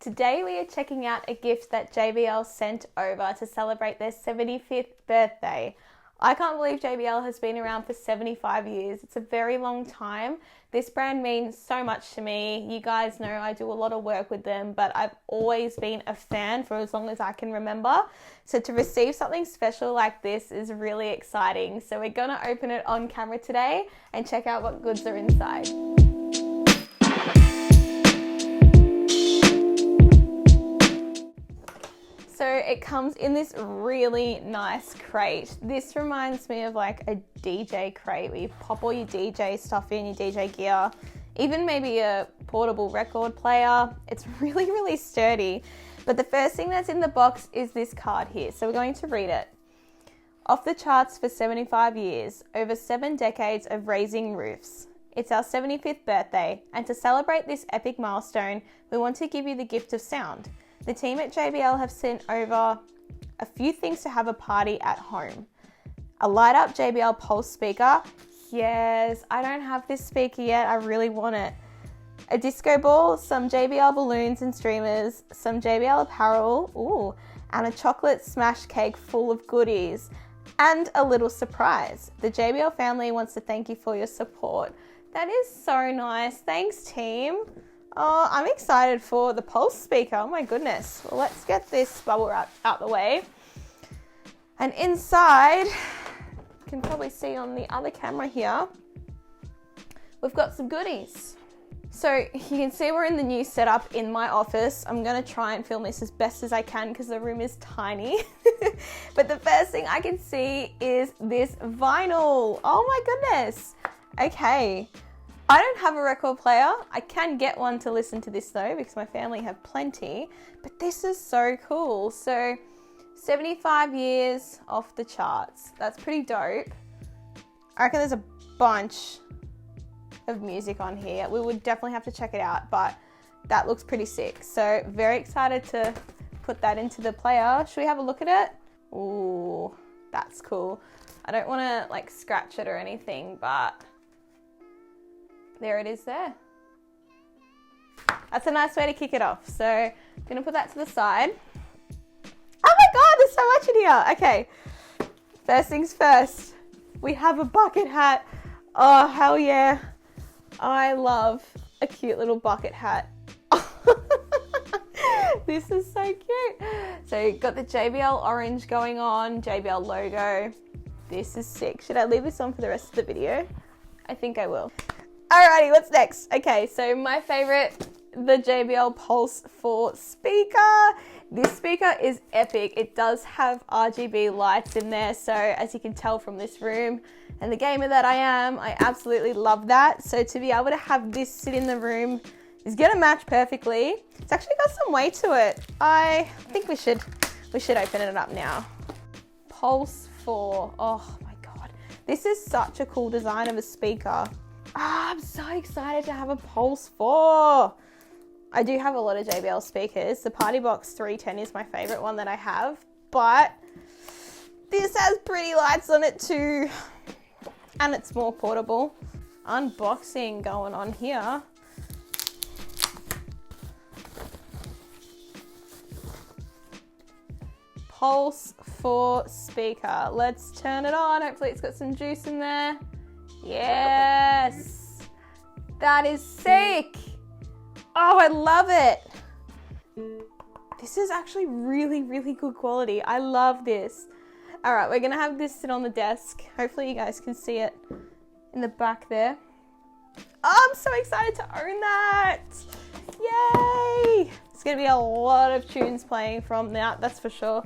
Today we are checking out a gift that JBL sent over to celebrate their 75th birthday. I can't believe JBL has been around for 75 years. It's a very long time. This brand means so much to me. You guys know I do a lot of work with them, but I've always been a fan for as long as I can remember. So to receive something special like this is really exciting. So we're gonna open it on camera today and check out what goods are inside. So it comes in this really nice crate. This reminds me of like a DJ crate where you pop all your DJ stuff in, your DJ gear, even maybe a portable record player. It's really, really sturdy. But the first thing that's in the box is this card here. So we're going to read it. Off the charts for 75 years, over 7 decades of raising roofs. It's our 75th birthday, and to celebrate this epic milestone, we want to give you the gift of sound. The team at JBL have sent over a few things to have a party at home. A light up JBL Pulse speaker. Yes, I don't have this speaker yet. I really want it. A disco ball, some JBL balloons and streamers, some JBL apparel, and a chocolate smash cake full of goodies, and a little surprise. The JBL family wants to thank you for your support. That is so nice. Thanks, team. Oh, I'm excited for the Pulse speaker. Oh my goodness. Well, let's get this bubble wrap out the way. And inside, you can probably see on the other camera here, we've got some goodies. So you can see we're in the new setup in my office. I'm gonna try and film this as best as I can because the room is tiny. But the first thing I can see is this vinyl. Oh my goodness. Okay. I don't have a record player. I can get one to listen to this though because my family have plenty, but this is so cool. So 75 years off the charts. That's pretty dope. I reckon there's a bunch of music on here. We would definitely have to check it out, but that looks pretty sick. So very excited to put that into the player. Should we have a look at it? Ooh, that's cool. I don't want to like scratch it or anything, but there it is there. That's a nice way to kick it off. So I'm gonna put that to the side. Oh my God, there's so much in here. Okay, first things first, we have a bucket hat. Oh, hell yeah. I love a cute little bucket hat. This is so cute. So you've got the JBL orange going on, JBL logo. This is sick. Should I leave this on for the rest of the video? I think I will. Alrighty, what's next? Okay, so my favorite, the JBL Pulse 4 speaker. This speaker is epic. It does have RGB lights in there, so as you can tell from this room and the gamer that I am, I absolutely love that. So to be able to have this sit in the room is gonna match perfectly. It's actually got some weight to it. I think we should open it up now. Pulse 4, oh my God. This is such a cool design of a speaker. I'm so excited to have a Pulse 4. I do have a lot of JBL speakers. The Party Box 310 is my favorite one that I have, but this has pretty lights on it too, and it's more portable. Unboxing going on here. Pulse 4 speaker. Let's turn it on. Hopefully it's got some juice in there. Yes, that is sick. Oh, I love it. This is actually really, really good quality. I love this. All right, we're gonna have this sit on the desk. Hopefully you guys can see it in the back there. Oh, I'm so excited to own that. Yay. It's gonna be a lot of tunes playing from that, that's for sure.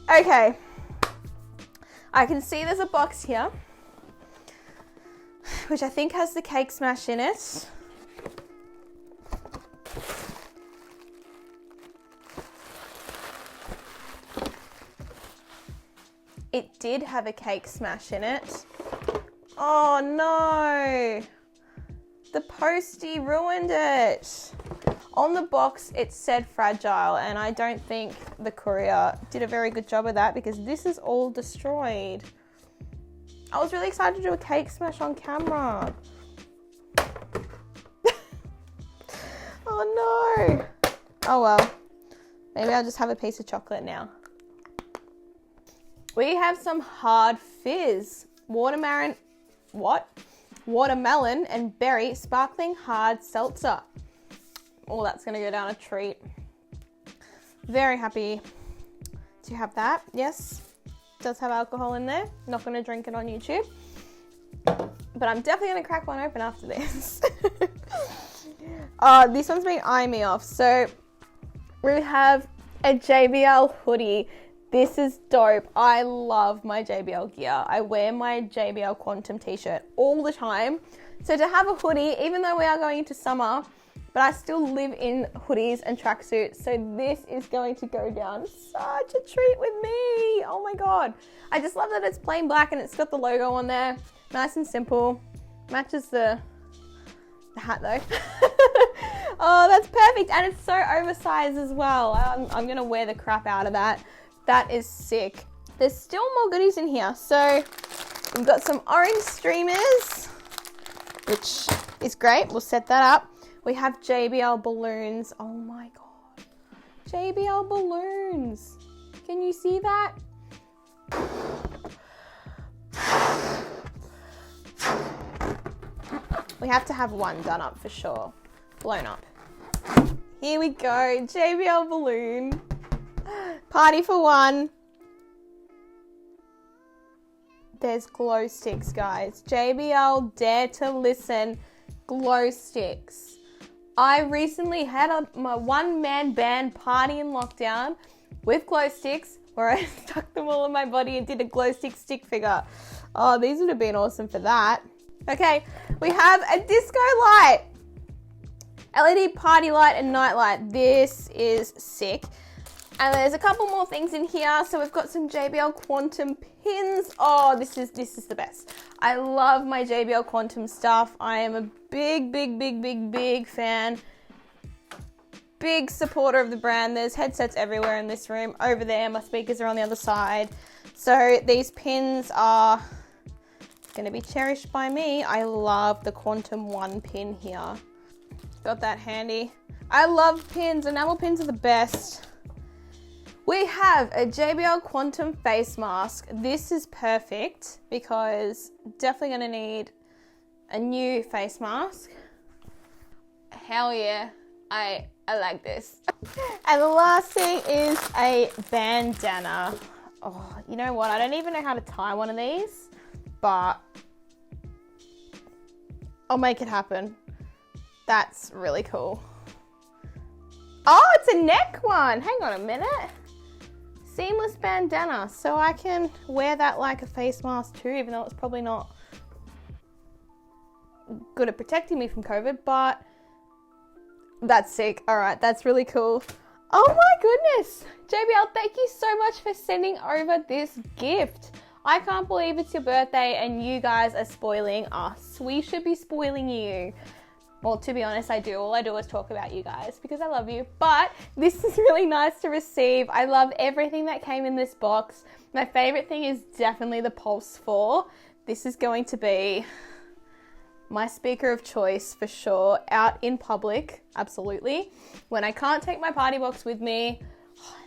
Okay, I can see there's a box here, which I think has the cake smash in it. It did have a cake smash in it. Oh no, the postie ruined it. On the box it said fragile, and I don't think the courier did a very good job of that because this is all destroyed. I was really excited to do a cake smash on camera. Oh no. Oh well. Maybe I'll just have a piece of chocolate now. We have some hard fizz. Watermelon and berry sparkling hard seltzer. Oh, that's gonna go down a treat. Very happy to have that. Yes, does have alcohol in there. Not gonna drink it on YouTube, but I'm definitely gonna crack one open after this. This one's been eyeing me off. So we have a JBL hoodie. This is dope. I love my JBL gear. I wear my JBL Quantum t-shirt all the time. So to have a hoodie, even though we are going into summer, but I still live in hoodies and tracksuits. So this is going to go down such a treat with me. Oh my God. I just love that it's plain black and it's got the logo on there. Nice and simple. Matches the hat though. Oh, that's perfect. And it's so oversized as well. I'm gonna wear the crap out of that. That is sick. There's still more goodies in here. So we've got some orange streamers, which is great. We'll set that up. We have JBL balloons. Oh my God. JBL balloons. Can you see that? We have to have one done up for sure. Blown up. Here we go. JBL balloon. Party for one. There's glow sticks, guys. JBL Dare to Listen glow sticks. I recently had my one-man band party in lockdown with glow sticks where I stuck them all on my body and did a glow stick figure. Oh, these would have been awesome for that. Okay, we have a disco light. LED party light and night light. This is sick. And there's a couple more things in here. So we've got some JBL Quantum pins. Oh, this is the best. I love my JBL Quantum stuff. I am a big fan. Big supporter of the brand. There's headsets everywhere in this room. Over there, my speakers are on the other side. So these pins are going to be cherished by me. I love the Quantum 1 pin here. Got that handy. I love pins. Enamel pins are the best. We have a JBL Quantum face mask. This is perfect because definitely going to need a new face mask. Hell yeah, I like this. And the last thing is a bandana. Oh, you know what? I don't even know how to tie one of these, but I'll make it happen. That's really cool. Oh, it's a neck one. Hang on a minute. Seamless bandana, so I can wear that like a face mask too, even though it's probably not good at protecting me from COVID, but that's sick. All right, that's really cool. Oh my goodness. JBL, thank you so much for sending over this gift. I can't believe it's your birthday and you guys are spoiling us. We should be spoiling you. Well, to be honest, I do. All I do is talk about you guys because I love you. But this is really nice to receive. I love everything that came in this box. My favorite thing is definitely the Pulse 4. This is going to be my speaker of choice for sure. Out in public, absolutely. When I can't take my party box with me,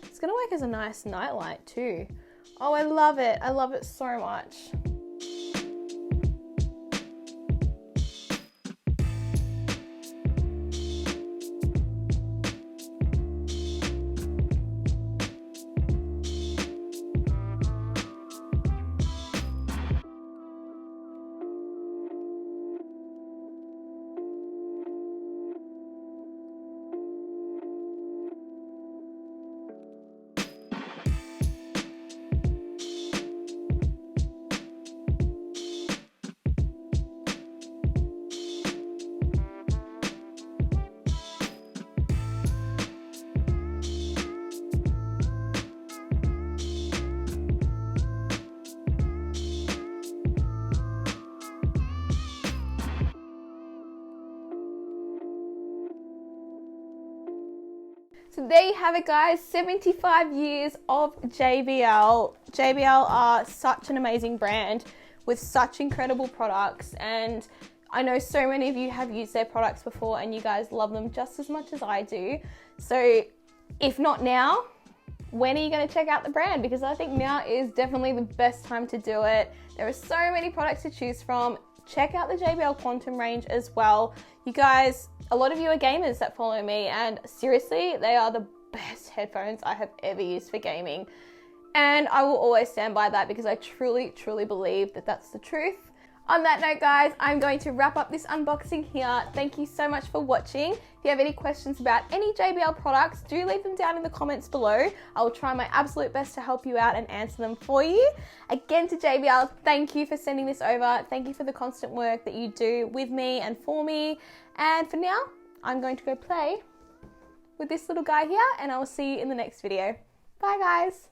it's going to work as a nice nightlight too. Oh, I love it. I love it so much. So there you have it, guys. 75 years of JBL. JBL are such an amazing brand with such incredible products, and I know so many of you have used their products before and you guys love them just as much as I do. So if not now, when are you going to check out the brand? Because I think now is definitely the best time to do it. There are so many products to choose from. Check out the JBL Quantum range as well. You guys, a lot of you are gamers that follow me, and seriously, they are the best headphones I have ever used for gaming. And I will always stand by that because I truly, truly believe that that's the truth. On that note, guys, I'm going to wrap up this unboxing here. Thank you so much for watching. If you have any questions about any JBL products, do leave them down in the comments below. I will try my absolute best to help you out and answer them for you. Again, to JBL, thank you for sending this over. Thank you for the constant work that you do with me and for me. And for now, I'm going to go play with this little guy here, and I will see you in the next video. Bye, guys.